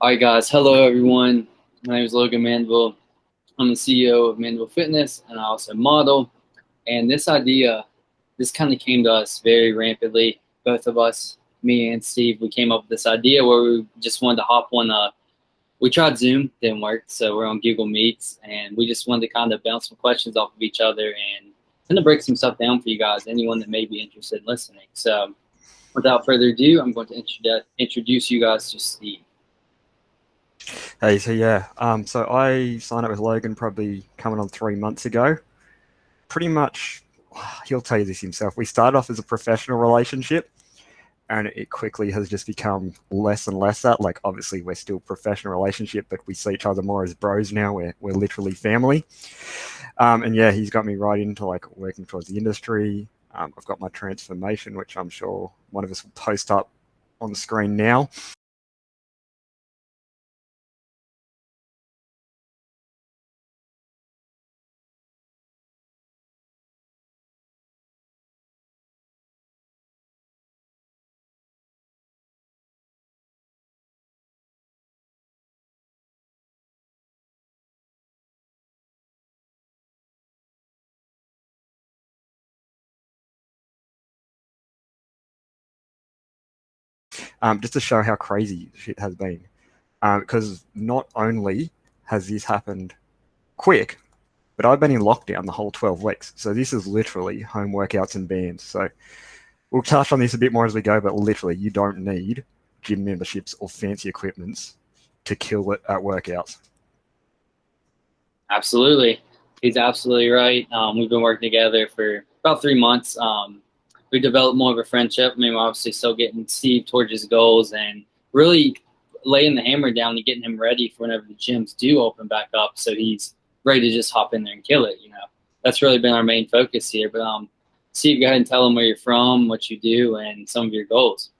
All right, guys. Hello, everyone. My name is Logan Mandeville. I'm the CEO of Mandeville Fitness, and I also model. And this kind of came to us very rapidly. Both of us, me and Steve, we came up with this idea where we just wanted to hop on. We tried Zoom, didn't work, so we're on Google Meets, and we just wanted to kind of bounce some questions off of each other and kind of break some stuff down for you guys, anyone that may be interested in listening. So, without further ado, I'm going to introduce you guys to Steve. Hey, so I signed up with Logan probably coming on 3 months ago. Pretty much, he'll tell you this himself. We started off as a professional relationship, and it quickly has just become less and less that. Like, obviously, we're still professional relationship, but we see each other more as bros now. We're literally family. And yeah, he's got me right into like working towards the industry. I've got my transformation, which I'm sure one of us will post up on the screen now. Just to show how crazy shit has been. Because not only has this happened quick, but I've been in lockdown the whole 12 weeks. So this is literally home workouts and bands. So we'll touch on this a bit more as we go, but literally, you don't need gym memberships or fancy equipments to kill it at workouts. Absolutely. He's absolutely right. We've been working together for about 3 months. We developed more of a friendship. I mean, we're obviously still getting Steve towards his goals and really laying the hammer down and getting him ready for whenever the gyms do open back up. So he's ready to just hop in there and kill it. That's really been our main focus here. But Steve, go ahead and tell them where you're from, what you do, and some of your goals.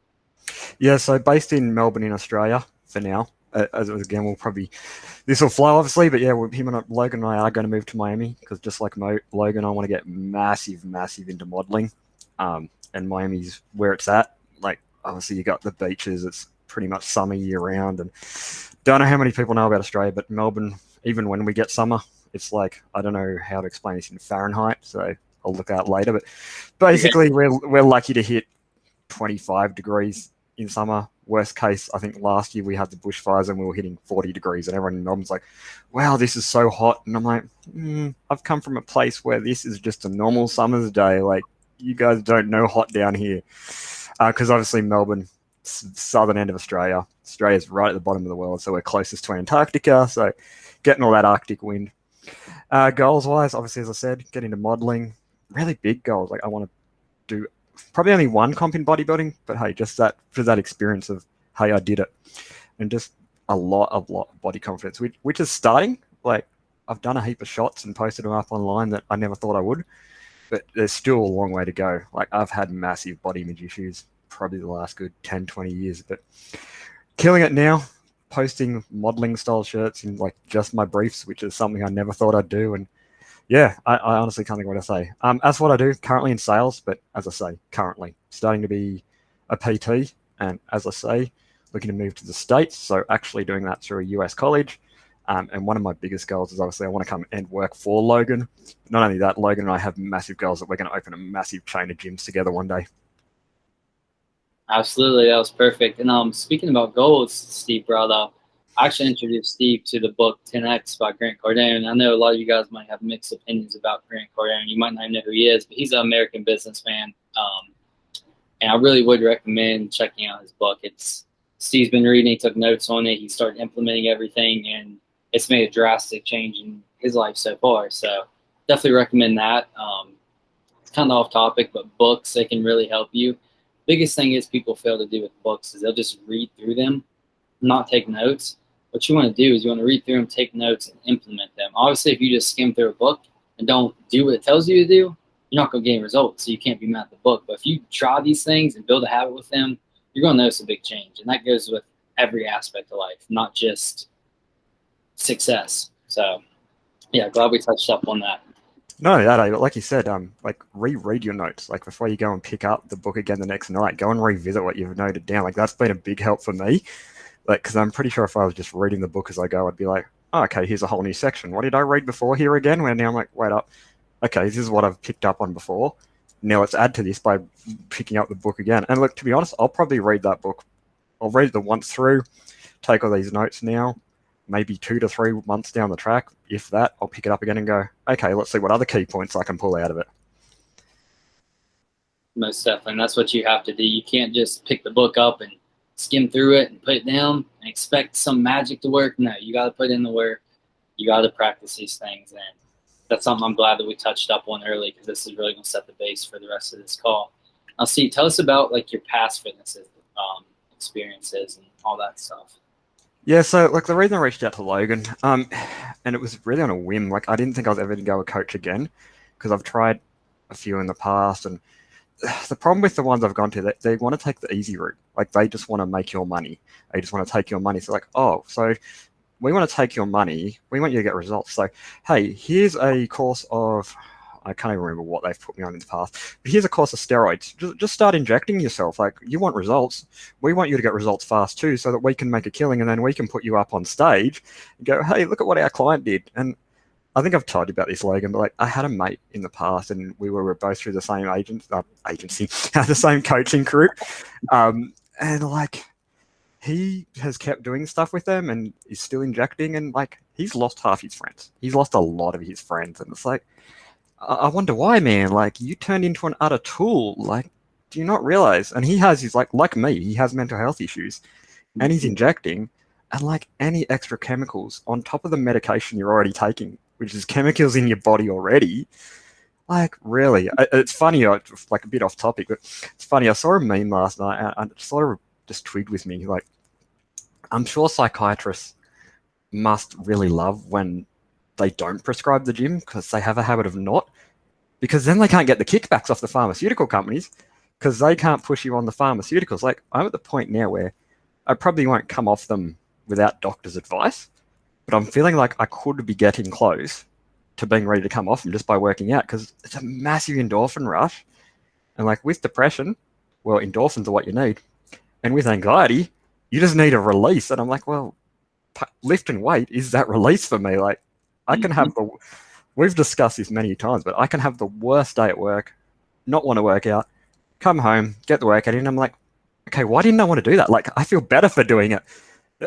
Yeah, so based in Melbourne in Australia for now. As again, this will flow obviously, but yeah, Logan and I are going to move to Miami because just like Logan, I want to get massive into modeling, and Miami's where it's at. Like obviously, you got the beaches; it's pretty much summer year round, and don't know how many people know about Australia, but Melbourne, even when we get summer, it's like I don't know how to explain this in Fahrenheit, so I'll look out later. But basically, we're lucky to hit 25 degrees in summer. Worst case, I think last year we had the bushfires and we were hitting 40 degrees, and everyone in Melbourne's like, wow, this is so hot. And I'm like, I've come from a place where this is just a normal summer's day. Like, you guys don't know hot down here. Because obviously, Melbourne, southern end of Australia. Australia's right at the bottom of the world, so we're closest to Antarctica, so getting all that Arctic wind. Goals-wise, obviously, as I said, get into modeling. Really big goals. Like, I want to do probably only one comp in bodybuilding, but hey, just that experience of hey, I did it, and just a lot of body confidence, which is starting. Like I've done a heap of shots and posted them up online that I never thought I would, but there's still a long way to go. Like I've had massive body image issues probably the last good 10, 20 years, but killing it now, posting modeling style shirts in like just my briefs, which is something I never thought I'd do, and yeah, I honestly can't think what to say. As what I do currently in sales, but as I say, currently starting to be a PT, and as I say, looking to move to the States. So actually doing that through a US college. And one of my biggest goals is obviously I want to come and work for Logan. Not only that, Logan and I have massive goals that we're going to open a massive chain of gyms together one day. Absolutely, that was perfect. And speaking about goals, Steve brought up, I actually introduced Steve to the book 10X by Grant Cardone. I know a lot of you guys might have mixed opinions about Grant Cardone. You might not know who he is, but he's an American businessman. And I really would recommend checking out his book. Steve's been reading, he took notes on it, he started implementing everything, and it's made a drastic change in his life so far. So definitely recommend that. It's kind of off topic, but books, they can really help you. Biggest thing is people fail to do with books is they'll just read through them, not take notes. What you want to do is you want to read through them, take notes, and implement them. Obviously, if you just skim through a book and don't do what it tells you to do, you're not going to gain results, so you can't be mad at the book. But if you try these things and build a habit with them, you're going to notice a big change. And that goes with every aspect of life, not just success. So, yeah, glad we touched up on that. No, that like you said, like reread your notes. Like before you go and pick up the book again the next night, go and revisit what you've noted down. Like that's been a big help for me. Like, because I'm pretty sure if I was just reading the book as I go, I'd be like, oh, okay, here's a whole new section. What did I read before here again? Where now I'm like, wait up. Okay, this is what I've picked up on before. Now let's add to this by picking up the book again. And look, to be honest, I'll probably read that book. I'll read it the once through, take all these notes now, maybe 2 to 3 months down the track. If that, I'll pick it up again and go, okay, let's see what other key points I can pull out of it. Most definitely. And that's what you have to do. You can't just pick the book up and skim through it and put it down and expect some magic to work. No, you got to put in the work. You got to practice these things. And that's something I'm glad that we touched up on early, because this is really going to set the base for the rest of this call. Now, Steve, tell us about like your past fitness experiences and all that stuff. Yeah, so like the reason I reached out to Logan, and it was really on a whim. Like I didn't think I was ever going to go a coach again, because I've tried a few in the past, and the problem with the ones I've gone to, they want to take the easy route. Like they just want to make your money. They just want to take your money. So like, oh, so we want to take your money. We want you to get results. So, hey, here's a course of, I can't even remember what they've put me on in the past, but here's a course of steroids. Just start injecting yourself. Like you want results. We want you to get results fast too, so that we can make a killing, and then we can put you up on stage and go, hey, look at what our client did. And I think I've told you about this, Logan, but like I had a mate in the past, and we were both through the same agency, the same coaching group, and like he has kept doing stuff with them and is still injecting, and like he's lost half his friends. He's lost a lot of his friends, and it's like I wonder why, man. Like you turned into an utter tool. Like, do you not realize? And he has his like me, he has mental health issues, and he's injecting, and like any extra chemicals on top of the medication you're already taking, which is chemicals in your body already. Like, really, it's funny, like a bit off topic, but it's funny. I saw a meme last night, and it sort of just twigged with me. Like, I'm sure psychiatrists must really love when they don't prescribe the gym, because they have a habit of not, because then they can't get the kickbacks off the pharmaceutical companies, because they can't push you on the pharmaceuticals. Like, I'm at the point now where I probably won't come off them without doctor's advice, but I'm feeling like I could be getting close to being ready to come off them just by working out, because it's a massive endorphin rush. And like with depression, well, endorphins are what you need. And with anxiety, you just need a release. And I'm like, well, lifting weight is that release for me. Like I can have we've discussed this many times, but I can have the worst day at work, not want to work out, come home, get the workout in. And I'm like, okay, why didn't I want to do that? Like I feel better for doing it.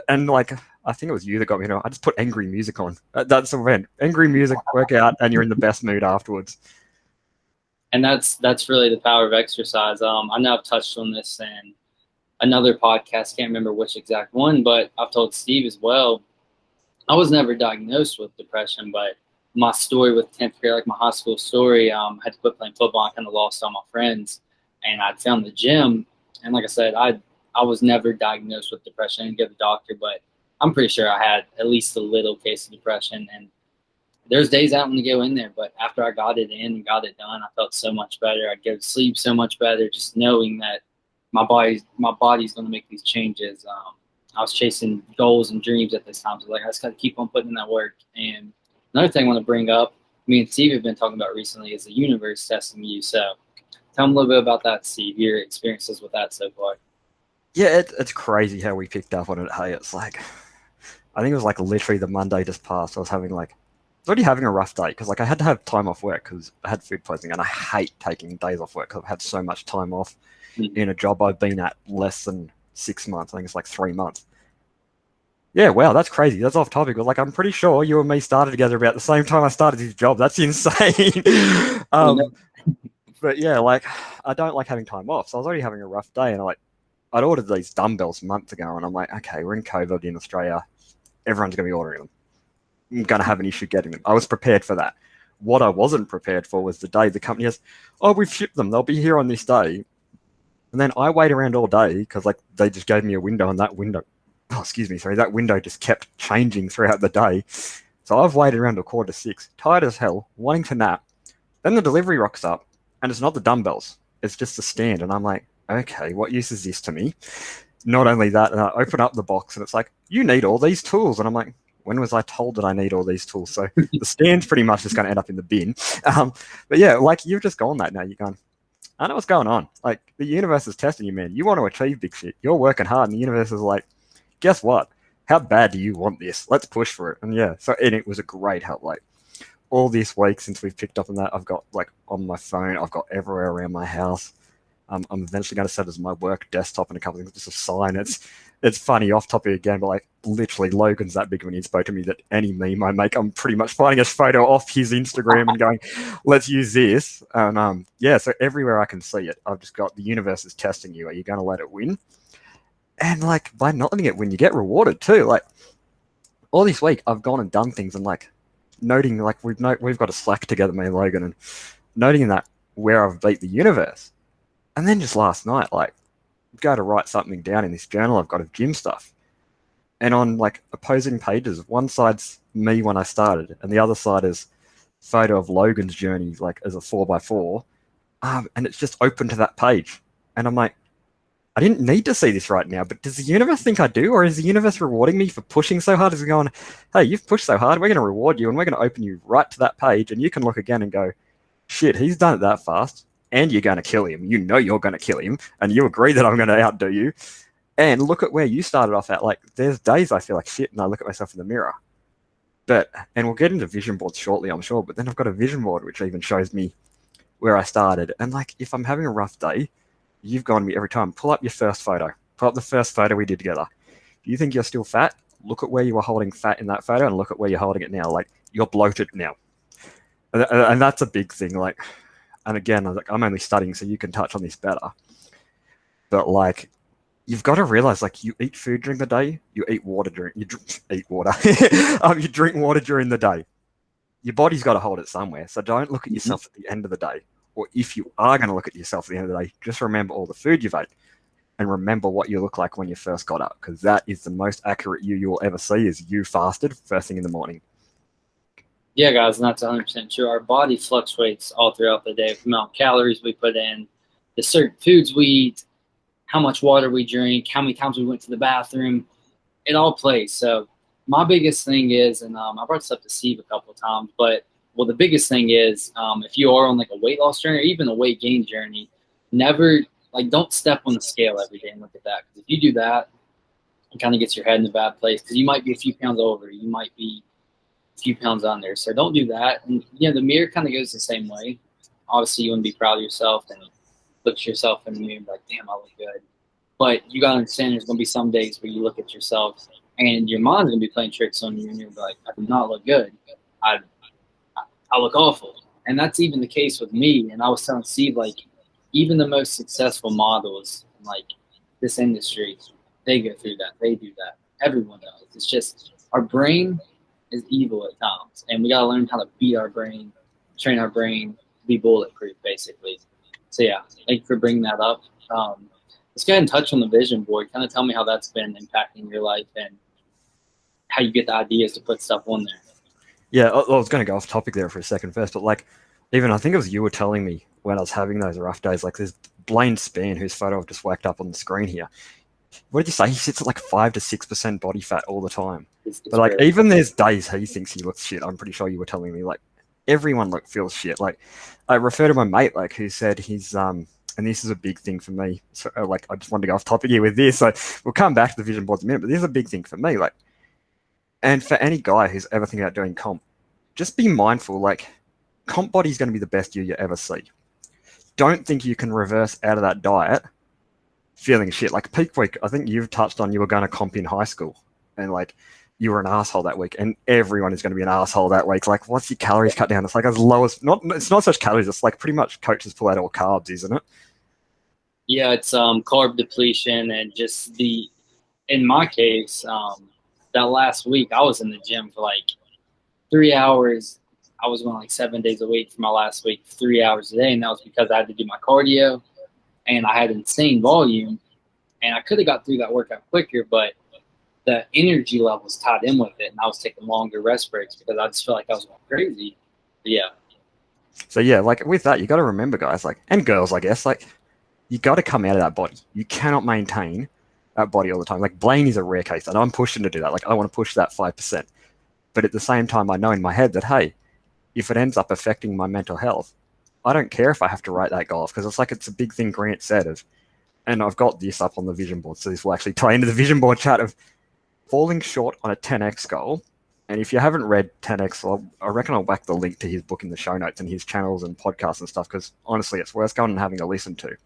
And like, I think it was you that got me, I just put angry music on. That's the event. Angry music, work out, and you're in the best mood afterwards. And that's really the power of exercise. I know I've touched on this in another podcast, can't remember which exact one, but I've told Steve as well. I was never diagnosed with depression, but my story with 10th grade, like my high school story, I had to quit playing football. I kind of lost all my friends, and I found the gym. And like I said, I was never diagnosed with depression. I didn't go to the doctor, but I'm pretty sure I had at least a little case of depression. And there's days I don't want to go in there, but after I got it in and got it done, I felt so much better. I'd go to sleep so much better, just knowing that my body's going to make these changes. I was chasing goals and dreams at this time, so like I just got to keep on putting in that work. And another thing I want to bring up, me and Steve have been talking about recently, is the universe testing you. So tell them a little bit about that, Steve, your experiences with that so far. Yeah, it's crazy how we picked up on it. Hey, it's like, I think it was like literally the Monday just passed. I was already having a rough day, because like I had to have time off work because I had food poisoning, and I hate taking days off work because I've had so much time off in a job I've been at less than 6 months. I think it's like 3 months. Yeah, wow, that's crazy. That's off topic. But like, I'm pretty sure you and me started together about the same time I started this job. That's insane. But yeah, like I don't like having time off, so I was already having a rough day, and I'd ordered these dumbbells months ago, and I'm like, okay, we're in COVID in Australia. Everyone's going to be ordering them. I'm going to have an issue getting them. I was prepared for that. What I wasn't prepared for was the day the company has, oh, we've shipped them. They'll be here on this day. And then I wait around all day because like they just gave me a window, and that window, that window just kept changing throughout the day. So I've waited around till 5:45, tired as hell, wanting to nap. Then the delivery rocks up, and it's not the dumbbells. It's just the stand. And I'm like, okay, what use is this to me? Not only that, and I open up the box, and it's like, you need all these tools. And I'm like, when was I told that I need all these tools? So the stand's pretty much just going to end up in the bin. But yeah, like you've just gone that now. You're going, I know what's going on. Like the universe is testing you, man. You want to achieve big shit. You're working hard, and the universe is like, guess what? How bad do you want this? Let's push for it. And yeah, and it was a great help. Like all this week since we've picked up on that, I've got like on my phone, I've got everywhere around my house. I'm eventually going to set it as my work desktop and a couple of things, just a sign. It's funny, off topic again, but like literally Logan's that big of an inspo to me that any meme I make, I'm pretty much finding a photo off his Instagram and going, let's use this. And so everywhere I can see it, I've just got the universe is testing you. Are you going to let it win? And like by not letting it win, you get rewarded too. Like all this week, I've gone and done things and like noting, like we've got a Slack together, me and Logan, and noting that where I've beat the universe. And then just last night, like, go to write something down in this journal I've got of gym stuff. And on like opposing pages, one side's me when I started, and the other side is photo of Logan's journey, like as a 4x4. And it's just open to that page. And I'm like, I didn't need to see this right now, but does the universe think I do? Or is the universe rewarding me for pushing so hard? Is it going, hey, you've pushed so hard, we're going to reward you, and we're going to open you right to that page, and you can look again and go, shit, he's done it that fast. And you're going to kill him. You know you're going to kill him. And you agree that I'm going to outdo you. And look at where you started off at. Like, there's days I feel like shit and I look at myself in the mirror. And we'll get into vision boards shortly, I'm sure. But then I've got a vision board which even shows me where I started. And, like, if I'm having a rough day, you've gone to me every time. Pull up your first photo. Pull up the first photo we did together. If you think you're still fat, look at where you were holding fat in that photo and look at where you're holding it now. Like, you're bloated now. And that's a big thing. Like... And again, I'm only studying, so you can touch on this better. But like, you've got to realize, like, you eat food during the day, you eat water you drink water during the day. Your body's got to hold it somewhere. So don't look at yourself at the end of the day. Or if you are going to look at yourself at the end of the day, just remember all the food you've ate, and remember what you look like when you first got up, because that is the most accurate you'll ever see. Is you fasted first thing in the morning. Yeah, guys, and that's 100% true. Our body fluctuates all throughout the day. The amount of calories we put in, the certain foods we eat, how much water we drink, how many times we went to the bathroom. It all plays. So my biggest thing is, and I brought this up to Steve a couple of times, but the biggest thing is if you are on like a weight loss journey or even a weight gain journey, don't step on the scale every day and look at that. Because if you do that, it kind of gets your head in a bad place because you might be a few pounds over. You might be few pounds on there. So don't do that. And the mirror kind of goes the same way. Obviously you want to be proud of yourself and look at yourself in the mirror and be like, damn, I look good. But you got to understand there's going to be some days where you look at yourself and your mind's going to be playing tricks on you and you're like, I do not look good. I look awful. And that's even the case with me. And I was telling Steve, like, even the most successful models in like this industry, they go through that. They do that. Everyone does. It's just our brain is evil at times, and we got to learn how to beat our brain, train our brain to be bulletproof, basically. So yeah, thank you for bringing that up. Let's go ahead and touch on the vision board. Kind of tell me how that's been impacting your life and how you get the ideas to put stuff on there. Yeah, I was going to go off topic there for a second first, but like, even I think it was you were telling me when I was having those rough days, like there's Blaine Spann, whose photo I've just whacked up on the screen here. What did you say? He sits at like 5 to 6% body fat all the time. But like, even there's days he thinks he looks shit. I'm pretty sure you were telling me, like, everyone feels shit. Like, I refer to my mate, like, who said he's and this is a big thing for me. So like, I just wanted to go off topic here with this. So we'll come back to the vision boards in a minute, but this is a big thing for me. Like, and for any guy who's ever thinking about doing comp, just be mindful. Like, comp body is going to be the best you ever see. Don't think you can reverse out of that diet feeling shit. Like peak week, I think you've touched on, you were going to comp in high school and like you were an asshole that week, and everyone is going to be an asshole that week. Like, what's your calories cut down? It's like as low as it's not such calories. It's like pretty much coaches pull out all carbs, isn't it? Yeah, it's carb depletion and just in my case, that last week I was in the gym for like 3 hours. I was going like 7 days a week for my last week, 3 hours a day, and that was because I had to do my cardio and I had insane volume, and I could have got through that workout quicker, but the energy levels tied in with it, and I was taking longer rest breaks because I just felt like I was going crazy. But yeah. So yeah, like with that, you got to remember, guys, like, and girls, I guess, like, you got to come out of that body. You cannot maintain that body all the time. Like Blaine is a rare case, and I'm pushing to do that. Like, I want to push that 5%, but at the same time, I know in my head that, hey, if it ends up affecting my mental health, I don't care if I have to write that goal off, because it's like, it's a big thing Grant said of, and I've got this up on the vision board, so this will actually tie into the vision board chat of, falling short on a 10x goal. And if you haven't read 10x, I reckon I'll whack the link to his book in the show notes and his channels and podcasts and stuff, because honestly, it's worth going and having a listen to.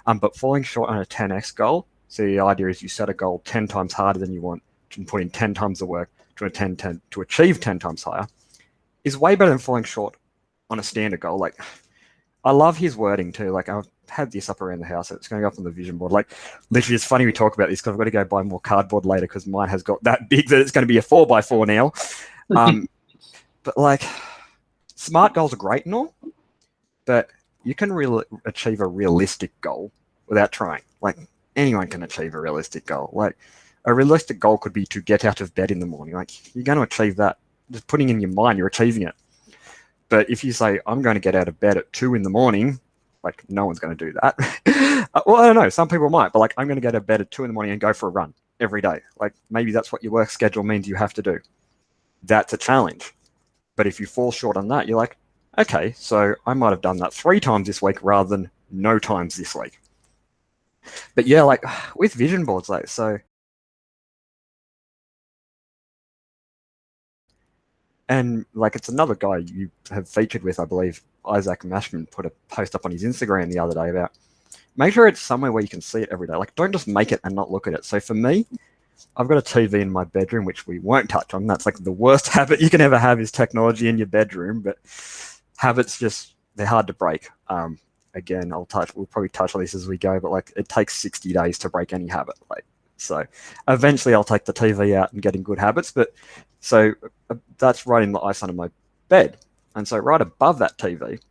But falling short on a 10x goal, so the idea is you set a goal 10 times harder than you want and put in 10 times the work to achieve 10 times higher, is way better than falling short on a standard goal. Like, I love his wording too. Like, I've had this up around the house. It's going up on the vision board. Like, literally, it's funny we talk about this because I've got to go buy more cardboard later because mine has got that big that it's going to be a 4x4 now. But like, smart goals are great and all, but you can achieve a realistic goal without trying. Like, anyone can achieve a realistic goal. Like, a realistic goal could be to get out of bed in the morning. Like, you're going to achieve that. Just putting in your mind, you're achieving it. But if you say, I'm going to get out of bed at 2 a.m, like, no one's going to do that. Well, I don't know. Some people might, but like, I'm going to get out of bed at 2 a.m and go for a run every day. Like, maybe that's what your work schedule means you have to do. That's a challenge. But if you fall short on that, you're like, okay, so I might have done that 3 times this week rather than no times this week. But yeah, like with vision boards, like, so. And like, it's another guy you have featured with, I believe, Isaac Mashman, put a post up on his Instagram the other day about make sure it's somewhere where you can see it every day. Like, don't just make it and not look at it. So for me, I've got a TV in my bedroom, which we won't touch on. That's like the worst habit you can ever have, is technology in your bedroom. But habits, just, they're hard to break. Again, we'll probably touch on this as we go, but like, it takes 60 days to break any habit. Like, so eventually I'll take the TV out and get in good habits. But so that's right in the eye sun of my bed. And so right above that TV,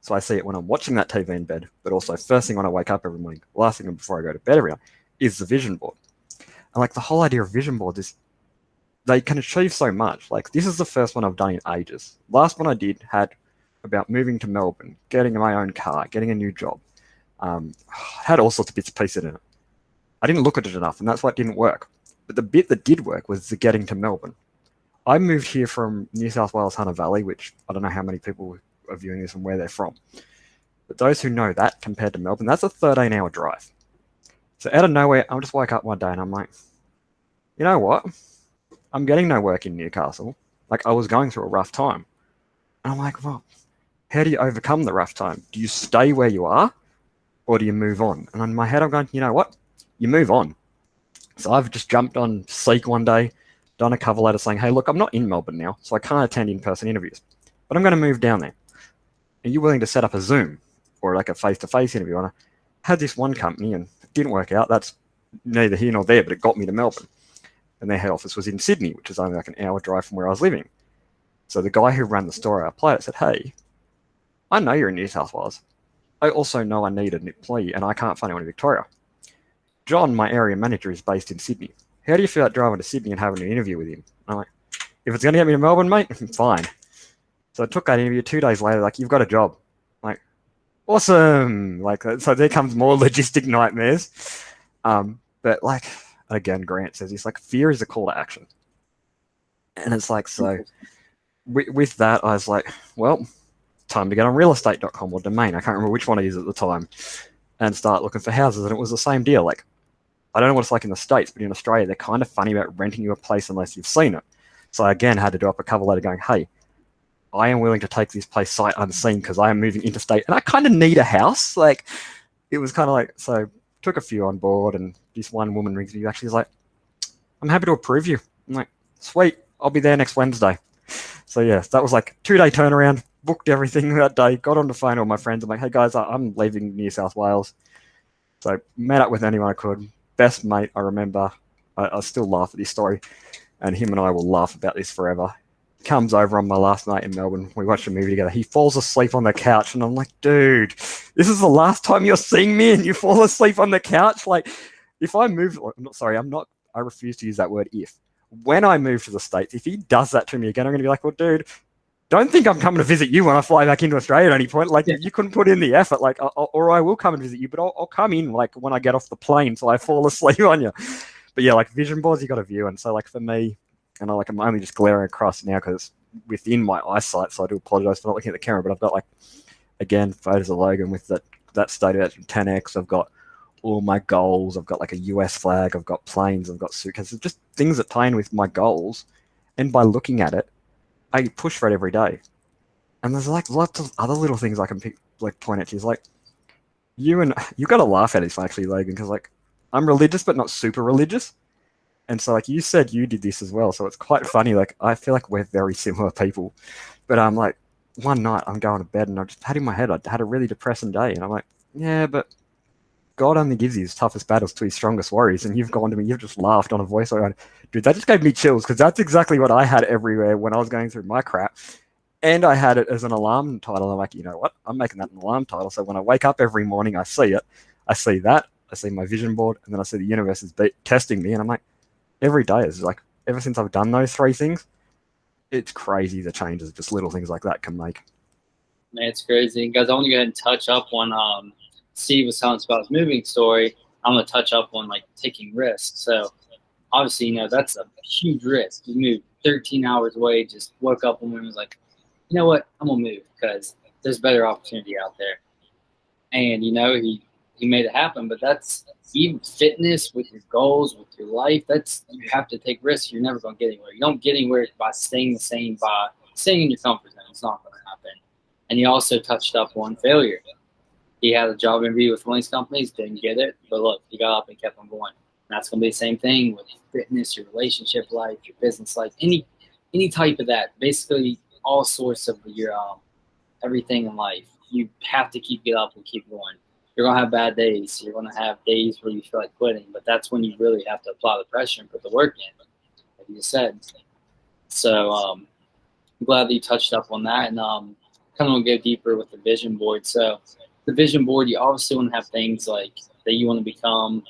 so I see it when I'm watching that TV in bed, but also first thing when I wake up every morning, last thing before I go to bed every night, is the vision board. And like, the whole idea of vision boards is they can achieve so much. Like, this is the first one I've done in ages. Last one I did had about moving to Melbourne, getting my own car, getting a new job. Had all sorts of bits and pieces in it. I didn't look at it enough, and that's why it didn't work. But the bit that did work was the getting to Melbourne. I moved here from New South Wales, Hunter Valley, which I don't know how many people are viewing this and where they're from. But those who know that, compared to Melbourne, that's a 13-hour drive. So out of nowhere, I just woke up one day and I'm like, you know what? I'm getting no work in Newcastle. Like, I was going through a rough time. And I'm like, well, how do you overcome the rough time? Do you stay where you are, or do you move on? And in my head, I'm going, you know what? You move on. So I've just jumped on Seek one day, done a cover letter saying, hey, look, I'm not in Melbourne now, so I can't attend in-person interviews, but I'm going to move down there. Are you willing to set up a Zoom or like a face-to-face interview? And I had this one company and it didn't work out. That's neither here nor there, but it got me to Melbourne. And their head office was in Sydney, which is only like an hour drive from where I was living. So the guy who ran the store I applied at said, hey, I know you're in New South Wales. I also know I need an employee and I can't find anyone in Victoria. John, my area manager, is based in Sydney. How do you feel about driving to Sydney and having an interview with him? I'm like, if it's going to get me to Melbourne, mate, fine. So I took that interview. 2 days later, like, you've got a job. I'm like, awesome. Like, so there comes more logistic nightmares. But like, again, Grant says, it's like, fear is a call to action. And it's like, so with that, I was like, well, time to get on realestate.com or Domain. I can't remember which one it is at the time, and start looking for houses. And it was the same deal. Like, I don't know what it's like in the States, but in Australia, they're kind of funny about renting you a place unless you've seen it. So I again had to do up a cover letter going, hey, I am willing to take this place sight unseen because I am moving interstate and I kind of need a house. Like, it was kind of like, so took a few on board, and this one woman rings me actually is like, I'm happy to approve you. I'm like, sweet, I'll be there next Wednesday. So yeah, that was like 2-day turnaround, booked everything that day, got on the phone with all my friends. I'm like, hey guys, I'm leaving New South Wales. So met up with anyone I could. Best mate, I remember, I still laugh at this story, and him and I will laugh about this forever. Comes over on my last night in Melbourne. We watched a movie together. He falls asleep on the couch, and I'm like, dude, this is the last time you're seeing me and you fall asleep on the couch. Like, if I move, I refuse to use that word if. When I move to the States, if he does that to me again, I'm going to be like, well, dude, don't think I'm coming to visit you when I fly back into Australia at any point. Like, you couldn't put in the effort. Like, or I will come and visit you, but I'll come in like when I get off the plane, so I fall asleep on you. But yeah, like, vision boards, you got to view. And so like for me, and I'm only just glaring across now because it's within my eyesight, so I do apologize for not looking at the camera. But I've got, like, again, photos of Logan with that stated at 10x. I've got all my goals. I've got like a US flag. I've got planes. I've got suitcases. Just things that tie in with my goals. And by looking at it, I push for it every day. And there's like lots of other little things I can point at. Is like you got to laugh at this actually, Logan, because like I'm religious but not super religious. And so, like you said, you did this as well. So it's quite funny. Like I feel like we're very similar people. But I'm like, one night I'm going to bed and I just had in my head I had a really depressing day, and I'm like, yeah, but God only gives his toughest battles to his strongest warriors. And you've gone to me, you've just laughed on a voice. Dude, that just gave me chills because that's exactly what I had everywhere when I was going through my crap. And I had it as an alarm title. I'm like, you know what? I'm making that an alarm title. So when I wake up every morning, I see it. I see that. I see my vision board, and then I see the universe is testing me. And I'm like, every day is like, ever since I've done those three things, it's crazy the changes just little things like that can make. Man, it's crazy. Guys, I want to go ahead and touch up on Steve was telling us about his moving story. I'm going to touch up on like taking risks. So obviously, that's a huge risk. You moved 13 hours away, just woke up one morning and was like, you know what, I'm going to move because there's better opportunity out there. And, he made it happen. But that's even fitness with your goals, with your life. You have to take risks. You're never going to get anywhere. You don't get anywhere by staying the same, by staying in your comfort zone. It's not going to happen. And he also touched up on failure. He had a job interview with one of these companies, didn't get it. But look, he got up and kept on going. And that's going to be the same thing with fitness, your relationship life, your business life, any type of that. Basically, all sorts of your everything in life. You have to get up and keep going. You're going to have bad days. You're going to have days where you feel like quitting. But that's when you really have to apply the pressure and put the work in, like you said. So I'm glad that you touched up on that. And kind of want to go deeper with the vision board. So the vision board, you obviously want to have things like that you want to become,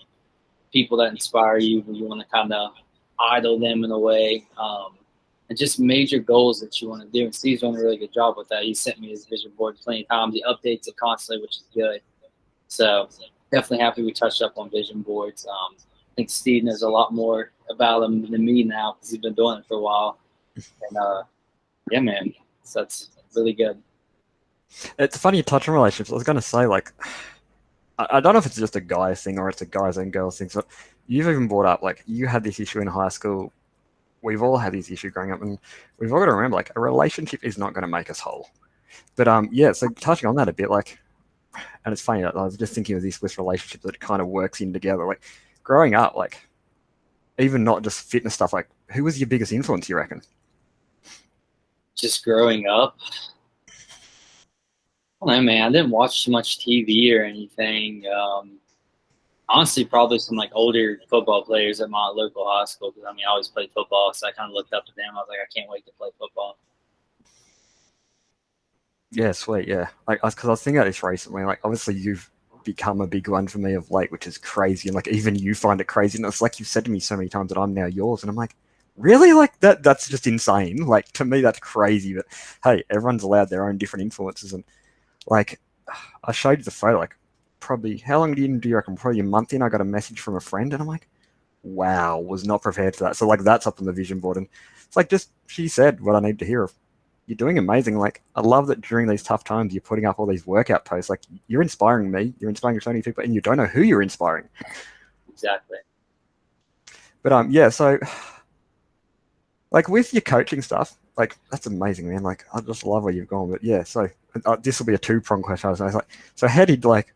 people that inspire you. You want to kind of idol them in a way. And just major goals that you want to do. And Steve's doing a really good job with that. He sent me his vision board plenty of times. He updates it constantly, which is good. So definitely happy we touched up on vision boards. I think Steve knows a lot more about them than me now because he's been doing it for a while. And yeah, man, so that's really good. It's funny you touch on relationships. I was going to say, like, I don't know if it's just a guy thing or it's a guys and girls thing. So you've even brought up, like, you had this issue in high school. We've all had this issue growing up, and we've all got to remember, like, a relationship is not going to make us whole. But yeah, so touching on that a bit, like, and it's funny, I was just thinking of this with relationships that kind of works in together. Like, growing up, like, even not just fitness stuff, like, who was your biggest influence, you reckon? Just growing up, I don't know, man. I didn't watch too much TV or anything. Honestly, probably some like older football players at my local high school because I always played football, so I kind of looked up to them. I was like, I can't wait to play football. Yeah, sweet, yeah. Like, because I was thinking about this recently. Like, obviously, you've become a big one for me of late, which is crazy. And like, even you find it crazy. And it's like you've said to me so many times that I'm now yours, and I'm like, really? Like that's just insane. Like, to me, that's crazy. But hey, everyone's allowed their own different influences, and like, I showed you the photo. Like, probably how long do you reckon? Probably a month in, I got a message from a friend, and I'm like, wow, was not prepared for that. So like, that's up on the vision board, and it's like, just she said what I need to hear. You're doing amazing. Like, I love that during these tough times, you're putting up all these workout posts. Like, you're inspiring me. You're inspiring so many people, and you don't know who you're inspiring. Exactly. But yeah, so like with your coaching stuff, like that's amazing, man. Like, I just love where you've gone. But yeah, so this will be a two-pronged question. I was like, so how did like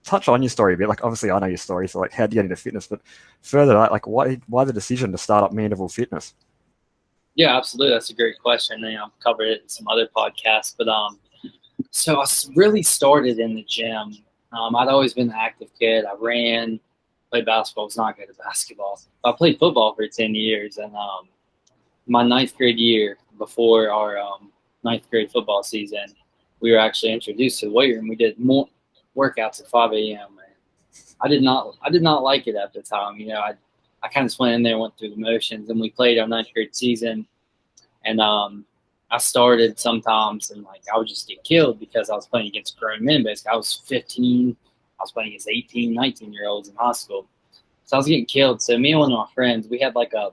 touch on your story a bit? Like, obviously I know your story, so like, how did you get into fitness? But further, like why the decision to start up Mandeville Fitness? Yeah, absolutely. That's a great question. I've covered it in some other podcasts, but so I really started in the gym. I'd always been an active kid. I ran, played basketball. I was not good at basketball. I played football for 10 years, and my ninth grade year, before our ninth grade football season, we were actually introduced to the weight room. We did more workouts at 5 a.m. I did not like it at the time. I kind of just went in there, went through the motions, and we played our ninth grade season. And I started sometimes, and like I would just get killed because I was playing against grown men. Basically, I was 15. I was playing against 18, 19-year-olds in high school. So I was getting killed. So me and one of my friends, we had like a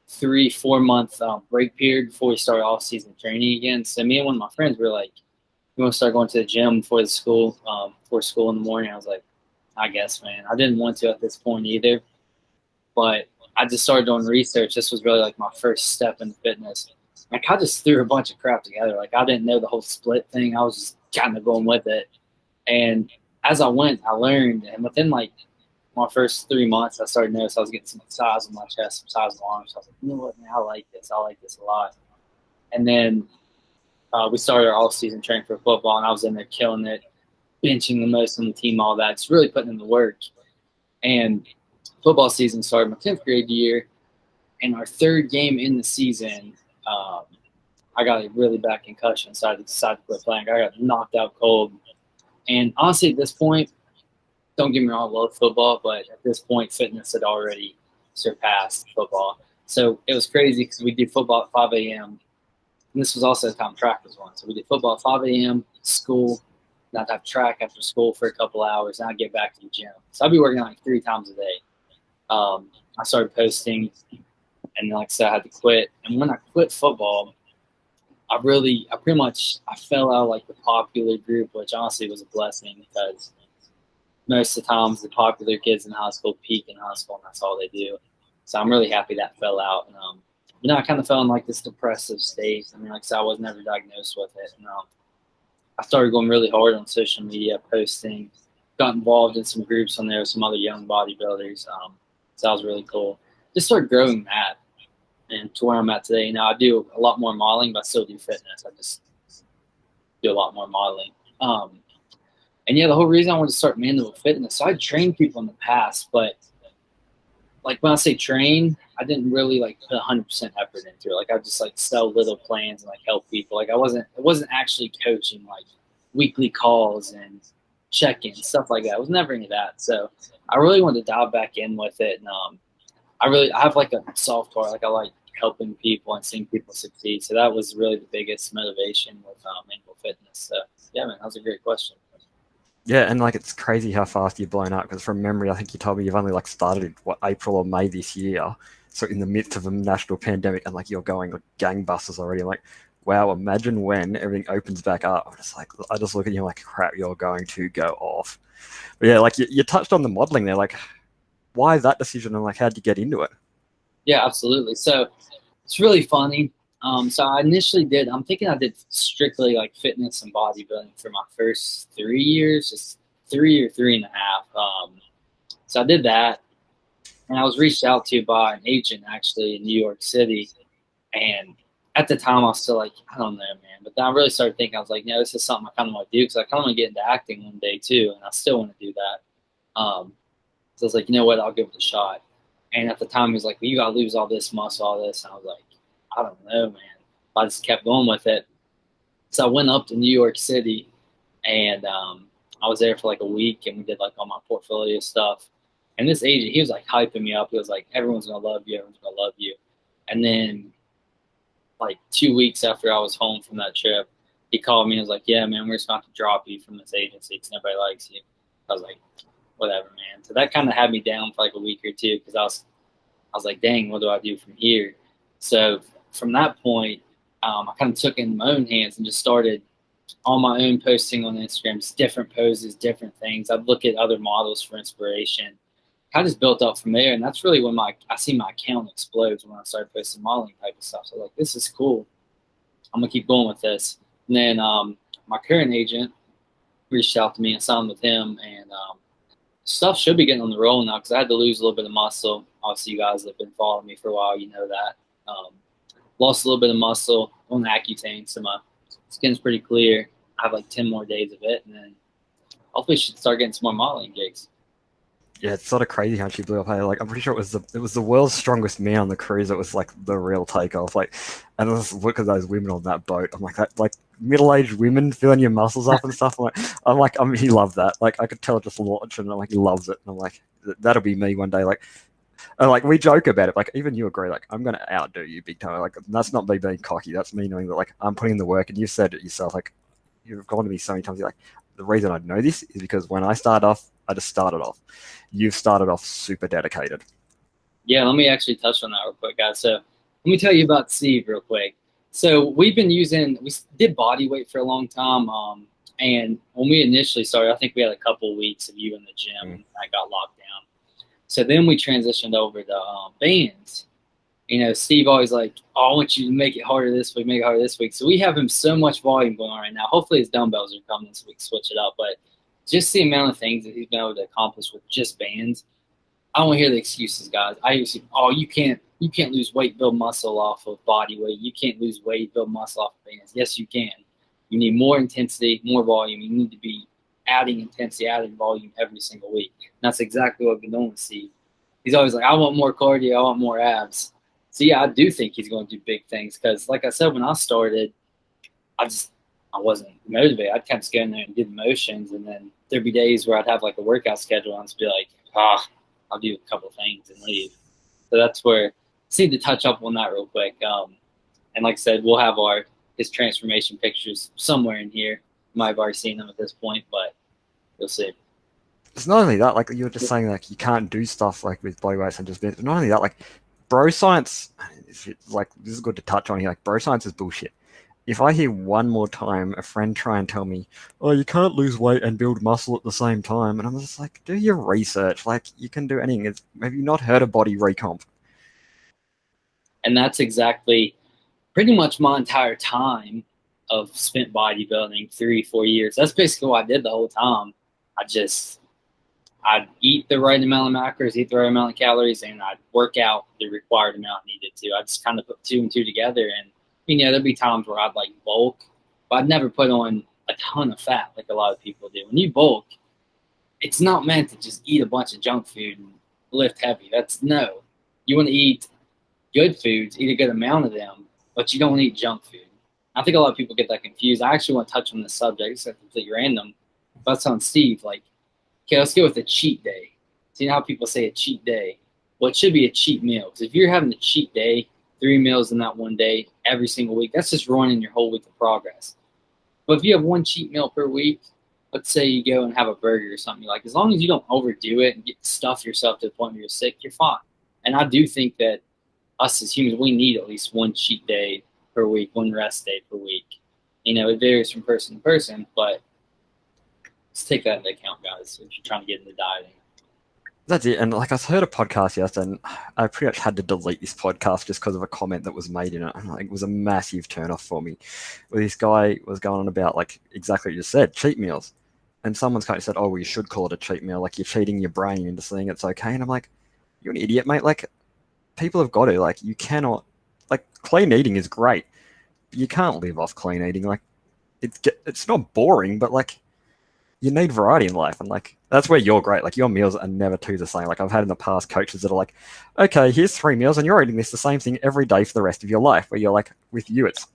3-4 month break period before we started off-season training again. So me and one of my friends were like, "We want to start going to the gym before school in the morning." I was like, I guess, man. I didn't want to at this point either, but I just started doing research. This was really like my first step in fitness. Like I just threw a bunch of crap together. Like I didn't know the whole split thing. I was just kind of going with it. And as I went, I learned. And within like my first 3 months, I started noticing I was getting some size on my chest, some size on my arms. So I was like, you know what, man, I like this. I like this a lot. And then we started our all-season training for football, and I was in there killing it, benching the most on the team, all that. It's really putting in the work. And football season started my 10th grade year, and our third game in the season, I got a really bad concussion, so I decided to quit playing. I got knocked out cold. And honestly, at this point, don't get me wrong, I love football, but at this point, fitness had already surpassed football. So it was crazy because we did football at 5 a.m., and this was also the time track was on. So we did football at 5 a.m., school, and I'd have track after school for a couple hours, and I'd get back to the gym. So I'd be working like 3 times a day. I started posting, and like I said, I had to quit. And when I quit football, I fell out of like the popular group, which honestly was a blessing because most of the times the popular kids in high school peak in high school, and that's all they do. So I'm really happy that fell out. And, I kind of fell in like this depressive state. I mean, like I said, I was never diagnosed with it. And I started going really hard on social media, posting, got involved in some groups on there with some other young bodybuilders. So that was really cool. Just started growing that. And to where I'm at today, I do a lot more modeling, but I still do fitness. I just do a lot more modeling. And yeah, the whole reason I wanted to start Mandeville Fitness, so I trained people in the past, but like when I say train, I didn't really like put 100% effort into it. Like I just like sell little plans and like help people. Like it wasn't actually coaching like weekly calls and check-ins, stuff like that. I was never into that. So I really wanted to dive back in with it. And I have like a soft heart. Like I like helping people and seeing people succeed. So that was really the biggest motivation with Mandeville Fitness. So yeah, man, that was a great question. Yeah, and like it's crazy how fast you've blown up because from memory, I think you told me you've only like started in April or May this year. So in the midst of a national pandemic, and like you're going like gangbusters already. I'm like, wow, imagine when everything opens back up. I just look at you like, crap, you're going to go off. But yeah, like you touched on the modeling there. Like, why that decision, and like how'd you get into it? Yeah, absolutely. So it's really funny. So I initially I'm thinking I did strictly like fitness and bodybuilding for my first 3 years, just 3 or 3.5. So I did that, and I was reached out to by an agent actually in New York City. And at the time I was still like, I don't know, man. But then I really started thinking, I was like, no, this is something I kind of want to do because I kind of want to get into acting one day too, and I still want to do that. So I was like, you know what, I'll give it a shot. And at the time he was like, well, you got to lose all this muscle, all this. And I was like, I don't know, man. I just kept going with it. So I went up to New York City, and I was there for like a week, and we did like all my portfolio stuff. And this agent, he was like hyping me up. He was like, everyone's going to love you. Everyone's going to love you. And then like 2 weeks after I was home from that trip, he called me and was like, yeah, man, we're just about to drop you from this agency because nobody likes you. I was like, whatever, man. So that kind of had me down for like a week or two because I was like, dang, what do I do from here? So from that point, I kind of took it in my own hands and just started on my own posting on Instagram, just different poses, different things. I'd look at other models for inspiration. Kind of just built up from there, and that's really when I see my account explodes when I started posting modeling type of stuff. So like, this is cool. I'm gonna keep going with this. And then my current agent reached out to me and signed with him, and stuff should be getting on the roll now because I had to lose a little bit of muscle. Obviously, you guys that have been following me for a while, you know that. Lost a little bit of muscle on the Accutane, so my skin's pretty clear. I have like 10 more days of it, and then hopefully should start getting some more modeling gigs. Yeah, it's sort of crazy how she blew up. Like, I'm pretty sure it was the world's strongest man on the cruise. It was like the real takeoff. Like, and just look at those women on that boat. I'm like, that, like middle-aged women filling your muscles up and stuff. He loved that. Like, I could tell just watching. I'm like, he loves it. And I'm like, that'll be me one day. Like, and like we joke about it. Like, even you agree. Like, I'm gonna outdo you big time. Like, that's not me being cocky. That's me knowing that like I'm putting in the work. And you've said it yourself. Like, you've gone to me so many times. You're like, the reason I know this is because when I started off, I just started off. You've started off super dedicated. Yeah, let me actually touch on that real quick, guys. So let me tell you about Steve real quick. So we did body weight for a long time. And when we initially started, I think we had a couple of weeks of you in the gym, and I got locked down. So then we transitioned over to bands. Steve always like, oh, I want you to make it harder this week, make it harder this week. So we have him so much volume going on right now. Hopefully his dumbbells are coming this week, switch it up. But just the amount of things that he's been able to accomplish with just bands, I don't hear the excuses, guys. I used to, oh, you can't lose weight, build muscle off of body weight. You can't lose weight, build muscle off of bands. Yes, you can. You need more intensity, more volume. You need to be adding intensity, adding volume every single week. And that's exactly what I've been doing with Steve. He's always like, I want more cardio, I want more abs. So, yeah, I do think he's going to do big things because, like I said, when I started, I wasn't motivated. I'd kind of go in there and do the motions, and then there'd be days where I'd have, like, a workout schedule, and I'd be like, I'll do a couple of things and leave. So that's where I just need to touch up on that real quick. And like I said, we'll have his transformation pictures somewhere in here. You might have already seen them at this point, but you'll see. It's not only that, like you were just saying, like you can't do stuff like with body weights and just but not only that, like bro science, like this is good to touch on here. Like bro science is bullshit. If I hear one more time a friend try and tell me, oh, you can't lose weight and build muscle at the same time, and I'm just like, do your research. Like you can do anything. Have you not heard of body recomp? And that's exactly pretty much my entire time of spent bodybuilding, 3-4 years. That's basically what I did the whole time. I'd eat the right amount of macros, eat the right amount of calories, and I'd work out the required amount I needed to. I'd just kind of put 2 and 2 together. And, there'd be times where I'd, like, bulk, but I'd never put on a ton of fat like a lot of people do. When you bulk, it's not meant to just eat a bunch of junk food and lift heavy. No. You want to eat good foods, eat a good amount of them, but you don't eat junk food. I think a lot of people get that confused. I actually want to touch on this subject. It's completely random. But I was telling Steve, like, okay, let's go with a cheat day. See how people say a cheat day? Well, it should be a cheat meal. Because if you're having a cheat day, 3 meals in that one day, every single week, that's just ruining your whole week of progress. But if you have one cheat meal per week, let's say you go and have a burger or something, like, as long as you don't overdo it and stuff yourself to the point where you're sick, you're fine. And I do think that us as humans, we need at least one cheat day per week, one rest day per week. It varies from person to person, but let's take that into account, guys, if you're trying to get into dieting. That's it. And like I heard a podcast yesterday, and I pretty much had to delete this podcast just because of a comment that was made in it. And it was a massive turnoff for me. Where this guy was going on about like exactly what you just said, cheat meals. And someone's kind of said, oh, well, you should call it a cheat meal. Like you're cheating your brain into saying it's okay. And I'm like, you're an idiot, mate. Like people have got to, like, you cannot, like clean eating is great. But you can't live off clean eating. Like it's not boring, but like, you need variety in life, and like that's where you're great. Like your meals are never two the same. Like I've had in the past coaches that are like, okay, here's 3 meals and you're eating the same thing every day for the rest of your life, where you're like, with you it's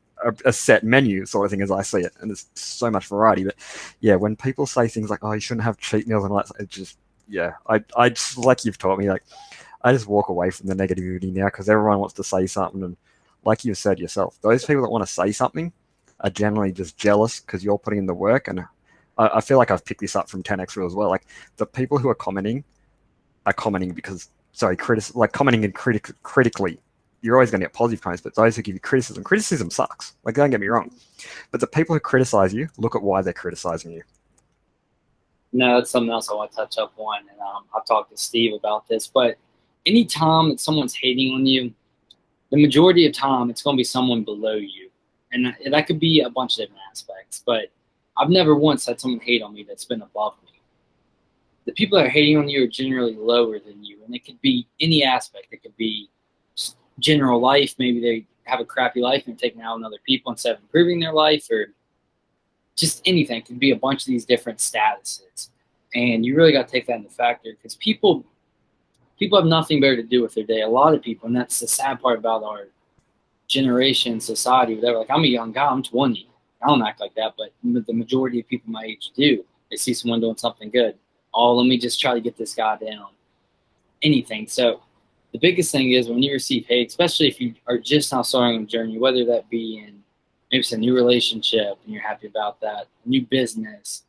a set menu sort of thing as I see it, and there's so much variety. But yeah, when people say things like, oh, you shouldn't have cheat meals and all that, it's just, yeah, I just, like you've taught me, like I just walk away from the negativity now because everyone wants to say something, and like you've said yourself, those people that want to say something are generally just jealous because you're putting in the work. And I feel like I've picked this up from 10X Rule as well. Like the people who are commenting because, commenting and critically, you're always going to get positive comments, but those who give you criticism sucks. Like, don't get me wrong. But the people who criticize you, look at why they're criticizing you. No, that's something else I want to touch up on. And I've talked to Steve about this, but anytime that someone's hating on you, the majority of time, it's going to be someone below you. And that could be a bunch of different aspects, but I've never once had someone hate on me that's been above me. The people that are hating on you are generally lower than you, and it could be any aspect. It could be general life. Maybe they have a crappy life and they're taking out on other people instead of improving their life, or just anything. It could be a bunch of these different statuses. And you really got to take that into factor because people have nothing better to do with their day. A lot of people, and that's the sad part about our generation, society, whatever. Like, I'm a young guy, I'm 20. I don't act like that, but the majority of people my age do. They see someone doing something good. Oh, let me just try to get this guy down. Anything. So the biggest thing is when you receive hate, especially if you are just now starting on a journey, whether that be in maybe it's a new relationship and you're happy about that, new business,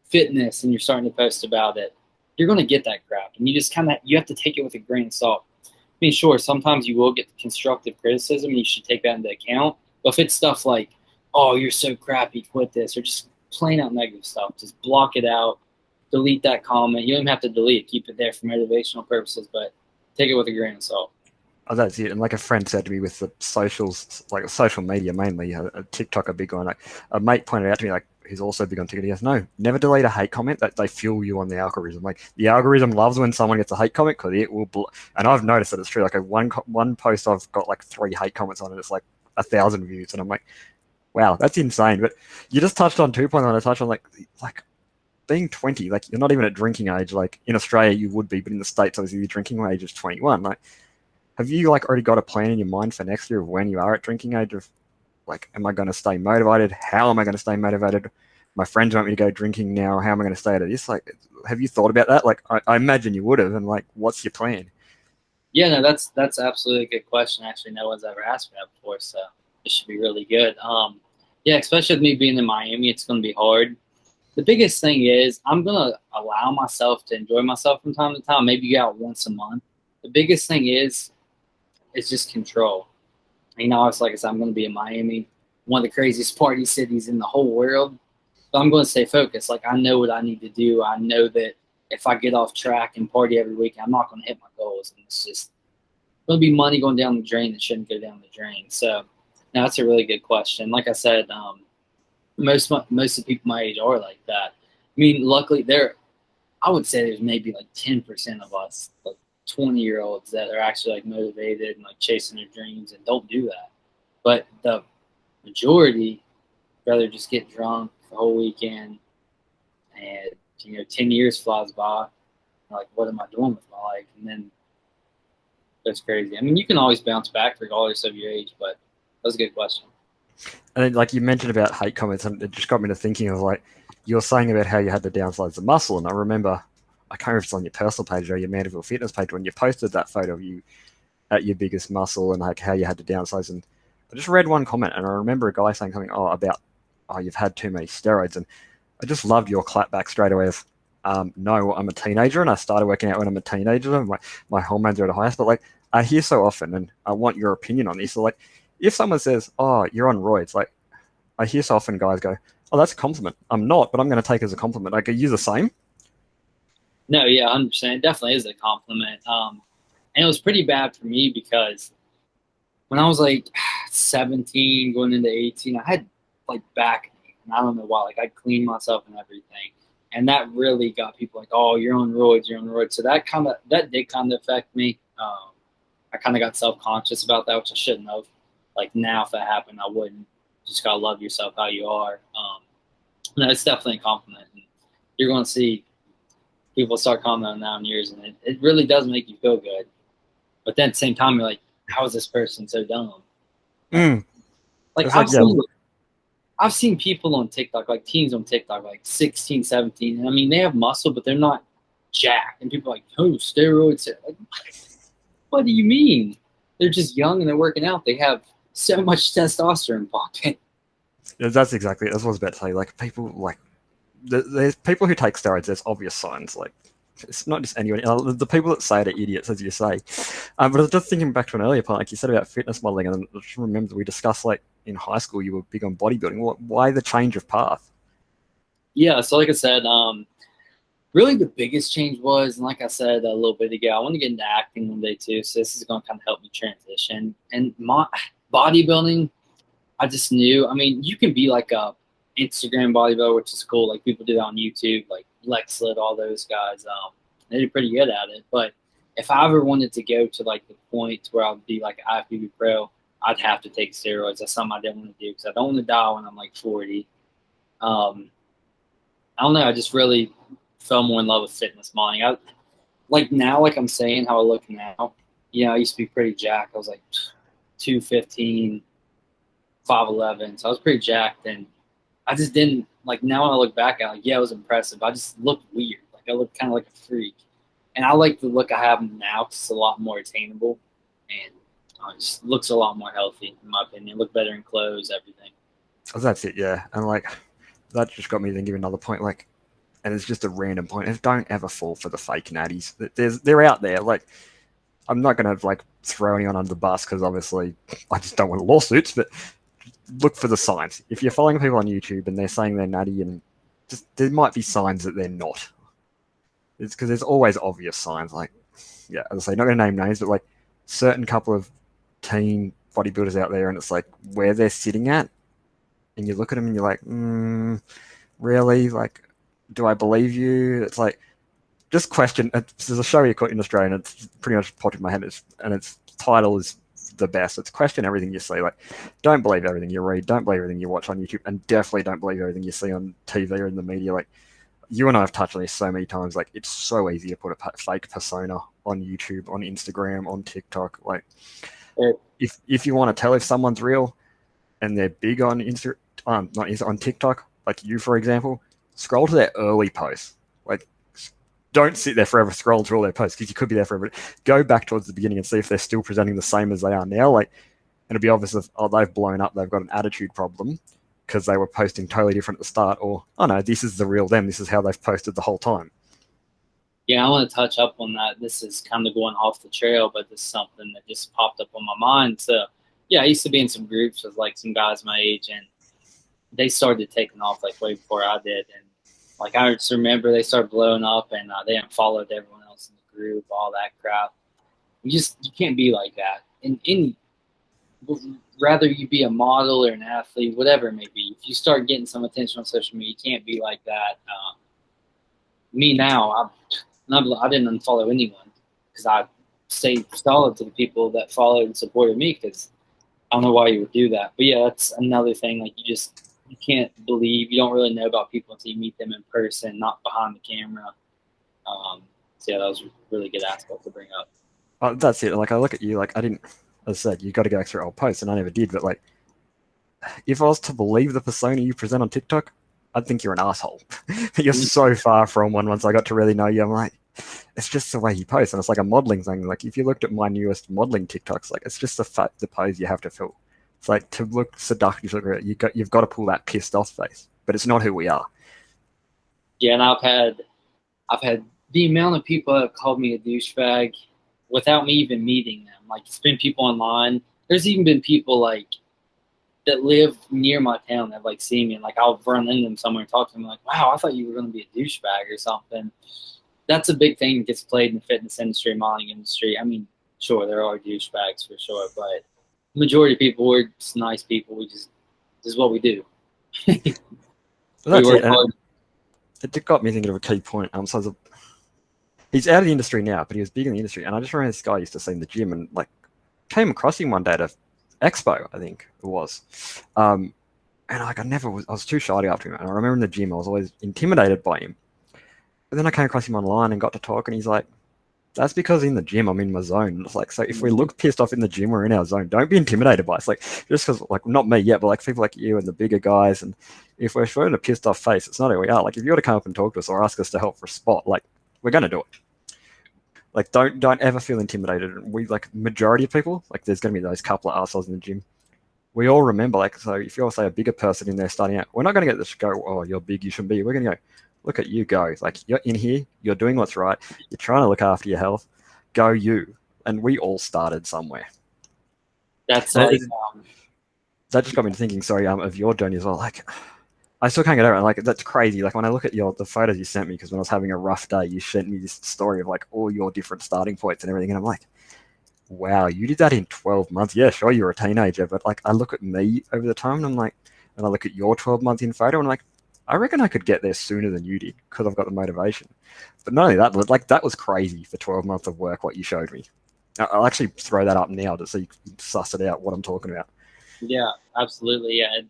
fitness, and you're starting to post about it, you're going to get that crap. And you just you have to take it with a grain of salt. I mean, sure, sometimes you will get constructive criticism and you should take that into account. But if it's stuff like, oh, you're so crappy, quit this, or just plain out negative stuff. Just block it out, delete that comment. You don't even have to delete it. Keep it there for motivational purposes, but take it with a grain of salt. Oh, that's it. And like a friend said to me with the socials, like social media mainly, a TikTok a big one. Like a mate pointed out to me, like who's also big on TikTok. He goes, "No, never delete a hate comment. That they fuel you on the algorithm. Like the algorithm loves when someone gets a hate comment because it will." And I've noticed that it's true. Like one post, I've got like 3 hate comments on it. It's like 1,000 views, and I'm like, "Wow, that's insane." But you just touched on 2 points. I touched on like being 20. Like you're not even at drinking age. Like in Australia, you would be, but in the States, obviously, the drinking age is 21. Like, have you like already got a plan in your mind for next year of when you are at drinking age of like, am I going to stay motivated? How am I going to stay motivated? My friends want me to go drinking now. How am I going to stay out of this? Like, have you thought about that? Like, I imagine you would have. And like, what's your plan? Yeah, no, that's absolutely a good question. Actually, no one's ever asked me that before, so it should be really good. Yeah, especially with me being in Miami, it's going to be hard. The biggest thing is I'm going to allow myself to enjoy myself from time to time. Maybe go out once a month. The biggest thing is just control. You know, it's like I said, I'm going to be in Miami, one of the craziest party cities in the whole world. But I'm going to stay focused. Like, I know what I need to do. I know that if I get off track and party every week, I'm not going to hit my goals. And it's just going to be money going down the drain that shouldn't go down the drain. So, now that's a really good question. Like I said, most of the people my age are like that. I mean, luckily, I would say there's maybe like 10% of us, like 20-year-olds, that are actually like motivated and like chasing their dreams and don't do that. But the majority rather just get drunk the whole weekend, and 10 years flies by. Like, what am I doing with my life? And then that's crazy. I mean, you can always bounce back regardless of your age, but that's a good question. And then, like you mentioned about hate comments, and it just got me to thinking of like you were saying about how you had to downsize the muscle. And I remember, I can't remember if it's on your personal page or your Mandeville fitness page when you posted that photo of you at your biggest muscle and like how you had to downsize. And I just read one comment, and I remember a guy saying something about you've had too many steroids, and I just loved your clapback straight away of no, I'm a teenager and I started working out when I'm a teenager and my hormones are at the highest. But like I hear so often, and I want your opinion on this. So like if someone says, "Oh, you're on roids," like I hear so often guys go, "Oh, that's a compliment." I'm not, but I'm going to take it as a compliment. Like, are you the same? No, yeah, 100%. It definitely is a compliment. And it was pretty bad for me because when I was like 17, going into 18, I had like back ache, and I don't know why. Like, I cleaned myself and everything, and that really got people like, "Oh, you're on roids, you're on roids." So that did kind of affect me. I kind of got self-conscious about that, which I shouldn't have. Like, now, if that happened, I wouldn't. Just gotta love yourself how you are. No, it's definitely a compliment. And you're going to see people start commenting on yours, and it really does make you feel good. But then at the same time, you're like, how is this person so dumb? Like, I've seen people on TikTok, like teens on TikTok, like 16, 17. And I mean, they have muscle, but they're not jacked. And people are like, oh, steroids. Like, what do you mean? They're just young and they're working out. They have so much testosterone popping. Yeah, that's exactly it. That's what I was about to say. Like people like there's people who take steroids. There's obvious signs. Like it's not just anyone. The people that say it are idiots, as you say. But I was just thinking back to an earlier point, like you said about fitness modeling, and I just remember we discussed like in high school you were big on bodybuilding. Why the change of path? Yeah, so like I said, really the biggest change was, and like I said a little bit ago, I want to get into acting one day too. So this is going to kind of help me transition. And my bodybuilding, I just knew. I mean, you can be like a Instagram bodybuilder, which is cool. Like people do that on YouTube, like Lex Lit, all those guys. They do pretty good at it. But if I ever wanted to go to like the point where I'd be like an IFBB pro, I'd have to take steroids. That's something I didn't want to do because I don't want to die when I'm like 40. I don't know. I just really fell more in love with fitness modeling. Like now, like I'm saying, how I look now. I used to be pretty jacked. I was like 215, 5'11", so I was pretty jacked, and I just didn't like. Now when I look back at it, yeah, it was impressive. I just looked weird. Like I looked kind of like a freak, and I like the look I have now because it's a lot more attainable, and it just looks a lot more healthy in my opinion. Look better in clothes, everything. That's it, yeah. And like that just got me thinking of another point. Like, and it's just a random point. Don't ever fall for the fake natties. They're out there. Like, I'm not gonna like throw anyone under the bus because obviously I just don't want lawsuits, but look for the signs. If you're following people on YouTube and they're saying they're nutty, and just there might be signs that they're not. It's because there's always obvious signs. Like, yeah, as I say, not going to name names, but like certain couple of teen bodybuilders out there, and it's like where they're sitting at, and you look at them and you're like, really? Like, do I believe you? It's like, just question. There's a show here in Australia, and it's pretty much popped in my head, and its title is the best. It's question everything you see. Like, don't believe everything you read, don't believe everything you watch on YouTube, and definitely don't believe everything you see on TV or in the media. Like, you and I have touched on this so many times. Like, it's so easy to put a fake persona on YouTube, on Instagram, on TikTok. Like, if you want to tell if someone's real and they're big on on TikTok, like you, for example, scroll to their early posts. Like, don't sit there forever scrolling through all their posts, because you could be there forever. Go back towards the beginning and see if they're still presenting the same as they are now. Like, it'll be obvious if, oh, they've blown up, they've got an attitude problem because they were posting totally different at the start, or, oh no, this is the real them, this is how they've posted the whole time. Yeah, I want to touch up on that. This is kind of going off the trail, but this is something that just popped up on my mind. So, yeah, I used to be in some groups with like some guys my age, and they started taking off like way before I did. And like, I just remember they started blowing up, and they unfollowed everyone else in the group, all that crap. You can't be like that. And rather you be a model or an athlete, whatever it may be, if you start getting some attention on social media, you can't be like that. Me now, I didn't unfollow anyone because I stayed solid to the people that followed and supported me, because I don't know why you would do that. But yeah, that's another thing. Like, you can't believe, you don't really know about people until you meet them in person, not behind the camera. So yeah, that was a really good aspect to bring up. That's it. Like, I look at you, like, I didn't, as I said, you got to go through old posts, and I never did. But like, if I was to believe the persona you present on TikTok, I'd think you're an asshole. You're so far from one. Once I got to really know you, I'm like, it's just the way you post. And it's like a modeling thing. Like, if you looked at my newest modeling TikToks, like, it's just the pose you have to fill. It's like, to look seductive, you've got to pull that pissed off face. But it's not who we are. Yeah, and I've had the amount of people that have called me a douchebag without me even meeting them. Like, it's been people online. There's even been people like that live near my town that like see me, and like I'll run into them somewhere and talk to them like, wow, I thought you were going to be a douchebag or something. That's a big thing that gets played in the fitness industry, modeling industry. I mean, sure, there are douchebags for sure, but the majority of people, we're just nice people. This is what we do. Well, it got me thinking of a key point. So he's out of the industry now, but he was big in the industry. And I just remember this guy I used to see in the gym, and like came across him one day at a expo, I think it was. And like, I was too shy to go up to him. And I remember in the gym, I was always intimidated by him. But then I came across him online and got to talk, and he's like, that's because in the gym, I'm in my zone. It's like, so if we look pissed off in the gym, we're in our zone. Don't be intimidated by us. Like, just because, like, not me yet, but like people like you and the bigger guys. And if we're showing a pissed off face, it's not who we are. Like, if you got to come up and talk to us or ask us to help for a spot, like, we're going to do it. Like, don't ever feel intimidated. We, like, majority of people, like, there's going to be those couple of assholes in the gym. We all remember, like, so if you're, say, a bigger person in there starting out, we're not going to get this go, oh, you're big, you shouldn't be. We're going to go, look at you go. Like, you're in here, you're doing what's right, you're trying to look after your health, go you. And we all started somewhere. That's like, that just got me thinking, sorry, of your journey as well. Like, I still can't get over it. Like, that's crazy. Like, when I look at the photos you sent me, because when I was having a rough day, you sent me this story of like all your different starting points and everything. And I'm like, wow, you did that in 12 months. Yeah, sure, you're a teenager. But like, I look at me over the time, and I'm like, and I look at your 12 months in photo, and I'm like, I reckon I could get there sooner than you did because I've got the motivation. But not only that, like, that was crazy for 12 months of work, what you showed me. I'll actually throw that up now so you can suss it out, what I'm talking about. Yeah, absolutely. Yeah.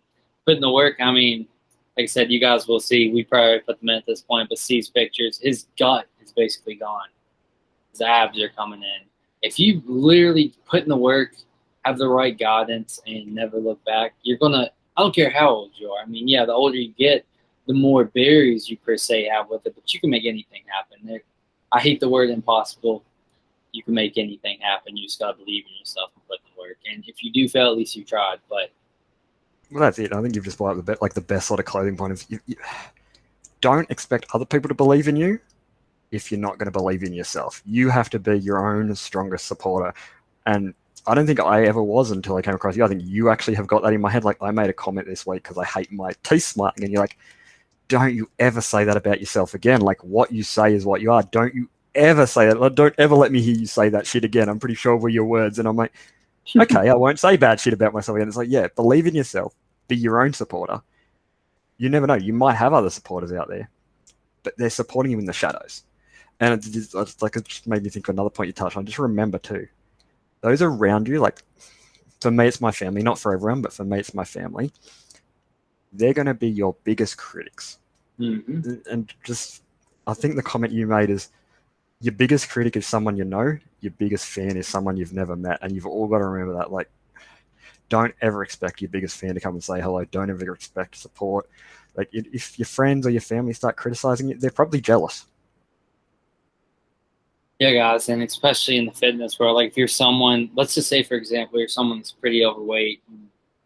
Putting the work, I mean, like I said, you guys will see, we probably put them in at this point, but Steve's pictures, his gut is basically gone. His abs are coming in. If you literally put in the work, have the right guidance, and never look back, you're going to, I don't care how old you are. I mean, yeah, the older you get, the more barriers you per se have with it, but you can make anything happen. I hate the word impossible. You can make anything happen. You just got to believe in yourself and put in the work. And if you do fail, at least you tried. But well, that's it. I think you've just brought up the best sort of clothing point of you don't expect other people to believe in you if you're not going to believe in yourself. You have to be your own strongest supporter. And I don't think I ever was until I came across you. I think you actually have got that in my head. Like, I made a comment this week because I hate my teeth smarting, and you're like, don't you ever say that about yourself again. Like, what you say is what you are. Don't you ever say that. Don't ever let me hear you say that shit again. I'm pretty sure were your words. And I'm like, okay, I won't say bad shit about myself again. It's like, yeah, believe in yourself. Be your own supporter. You never know. You might have other supporters out there, but they're supporting you in the shadows. And it just made me think of another point you touched on. Just remember, too, those around you, like, for me, it's my family. Not for everyone, but for me, it's my family. They're going to be your biggest critics. Mm-hmm. And just, I think the comment you made is, your biggest critic is someone you know, your biggest fan is someone you've never met. And you've all got to remember that. Like, don't ever expect your biggest fan to come and say hello. Don't ever expect support. Like, if your friends or your family start criticizing you, they're probably jealous. Yeah, guys, and especially in the fitness world, like if you're someone, let's just say, for example, you're someone that's pretty overweight.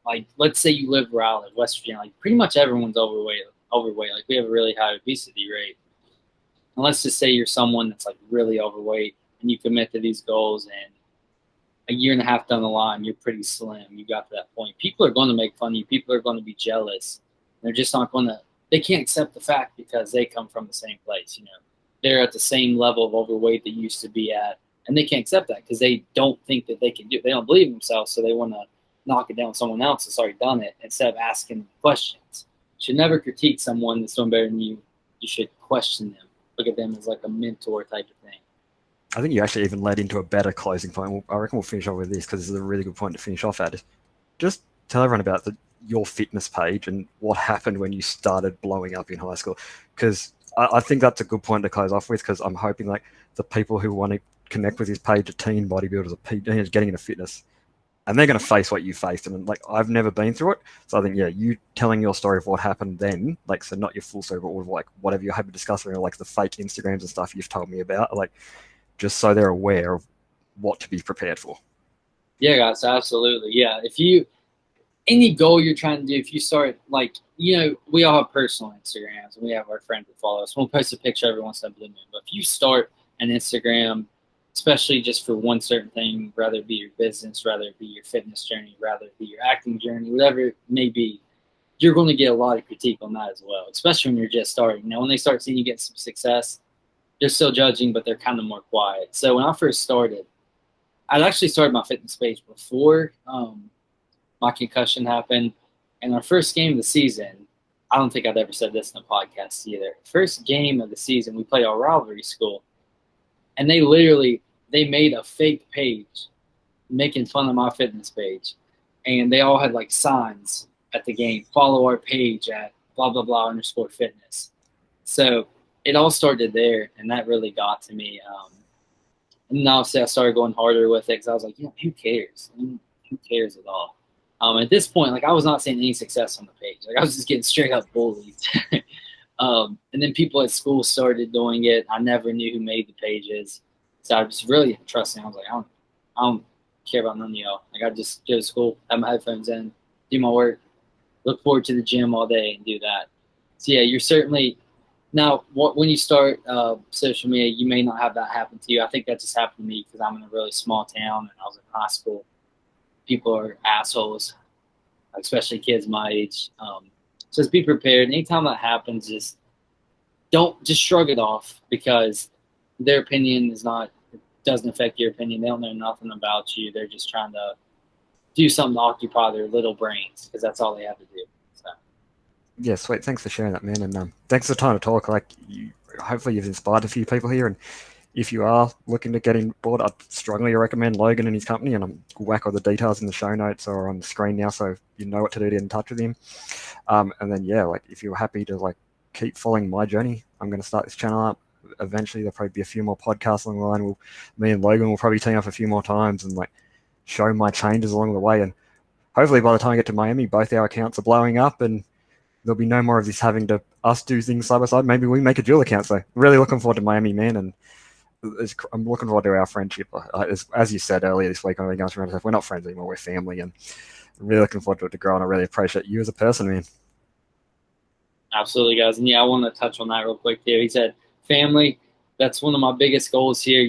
Like, let's say you live where I live, West Virginia. Like, pretty much everyone's overweight. Like, we have a really high obesity rate. And let's just say you're someone that's like really overweight, and you commit to these goals, and a year and a half down the line, you're pretty slim. You got to that point. People are going to make fun of you. People are going to be jealous. They're just not going to. They can't accept the fact because they come from the same place. They're at the same level of overweight they used to be at, and they can't accept that because they don't think that they can do it. They don't believe in themselves, so they want to knock it down with someone else that's already done it instead of asking questions. You should never critique someone that's doing better than you. You should question them. Look at them as like a mentor type of thing. I think you actually even led into a better closing point. I reckon we'll finish off with this because this is a really good point to finish off at. Just tell everyone about your fitness page and what happened when you started blowing up in high school. Because I think that's a good point to close off with, because I'm hoping like the people who want to connect with this page are teen bodybuilders or getting into fitness, and they're going to face what you faced. And like, I've never been through it. So I think, yeah, you telling your story of what happened then, like, so not your full story, but like whatever you're happy to discuss, or like the fake Instagrams and stuff you've told me about, like, just so they're aware of what to be prepared for. Yeah, guys, absolutely. Yeah, any goal you're trying to do, if you start, like, we all have personal Instagrams, and we have our friends that follow us. We'll post a picture every once in a blue moon. But if you start an Instagram, especially just for one certain thing, rather it be your business, rather it be your fitness journey, rather it be your acting journey, whatever it may be, you're going to get a lot of critique on that as well, especially when you're just starting. Now, when they start seeing you get some success, they're still judging, but they're kind of more quiet. So when I first started, I'd actually started my fitness page before my concussion happened. And our first game of the season, I don't think I've ever said this in a podcast either. First game of the season, we played our rivalry school. And they made a fake page making fun of my fitness page. And they all had like signs at the game, follow our page at blah, blah, blah _fitness. So it all started there, and that really got to me. And obviously I started going harder with it because I was like, who cares? Who cares at all? At this point, like, I was not seeing any success on the page. Like, I was just getting straight up bullied. And then people at school started doing it. I never knew who made the pages. So I was really trusting. I was like, I don't care about none of y'all. Like, I just go to school, have my headphones in, do my work, look forward to the gym all day and do that. So yeah, you're certainly now when you start social media, you may not have that happen to you. I think that just happened to me because I'm in a really small town and I was in high school. People are assholes, especially kids my age. So just be prepared. Anytime that happens, just shrug it off, because their opinion doesn't affect your opinion. They don't know nothing about you. They're just trying to do something to occupy their little brains, because that's all they have to do. So. Yeah, sweet. Thanks for sharing that, man. And thanks for the time to talk. Like, hopefully you've inspired a few people here. And if you are looking to get in board, I'd strongly recommend Logan and his company, and I'm whack all the details in the show notes or on the screen now, so you know what to do to get in touch with him. And then, yeah, like, if you're happy to like keep following my journey, I'm going to start this channel up. Eventually, there'll probably be a few more podcasts along the line. Me and Logan will probably team up a few more times and like show my changes along the way. And hopefully, by the time I get to Miami, both our accounts are blowing up, and there'll be no more of this having to us do things side by side. Maybe we make a dual account. So really looking forward to Miami, man. And I'm looking forward to our friendship. As you said earlier this week, we're not friends anymore, we're family, and I'm really looking forward to it to grow, and I really appreciate you as a person, man. Absolutely, guys. And yeah, I want to touch on that real quick too. He said family, that's one of my biggest goals here.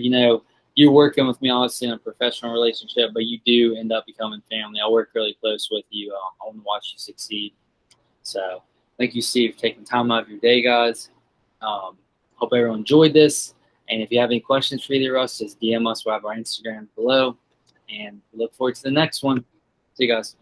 you're working with me obviously in a professional relationship, but you do end up becoming family. I work really close with you. I want to watch you succeed. So thank you, Steve, for taking time out of your day, guys. Hope everyone enjoyed this. And if you have any questions for either of us, just DM us. We'll have our Instagram below. And we look forward to the next one. See you guys.